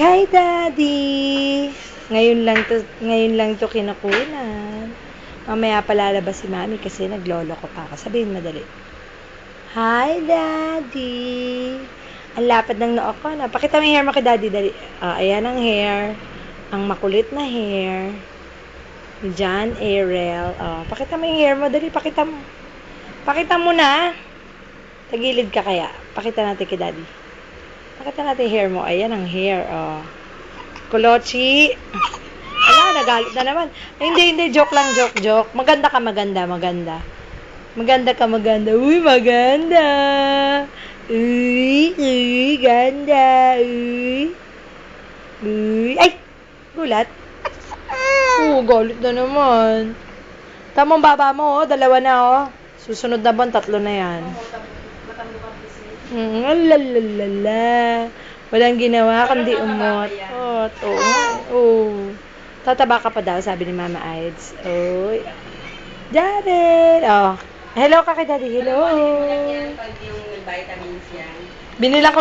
Hi, Daddy! Ngayon lang to kinukunan. Mamaya palalabas si Mami kasi naglolo ko pa ako. Sabihin madali. Hi, Daddy! Ang lapad ng noo ko. Pakita mo yung hair mo kay Daddy, dali. Ayan ang hair. Ang makulit na hair. Ni John Ariel. Pakita mo yung hair mo, dali. Pakita mo. Pakita mo na. Tagilid ka kaya. Pakita natin kay Daddy. Pakita natin yung hair mo. Ayan ang hair. Kulochi. Wala, nagalit na naman. Ay, hindi. Joke lang, joke. Maganda ka, maganda. Maganda ka, maganda. Uy, maganda. Uy, ganda. Uy. Ay, gulat. Galit na naman. Tamang baba mo, dalawa na, Susunod na buwan, 3 na yan. Lalalala. Walang ginawa, kundi umot. Tataba ka pa daw, sabi ni Mama Ides. Jared! Hello ka kay Daddy, hello. Pag yung vitamins yan. Binila ko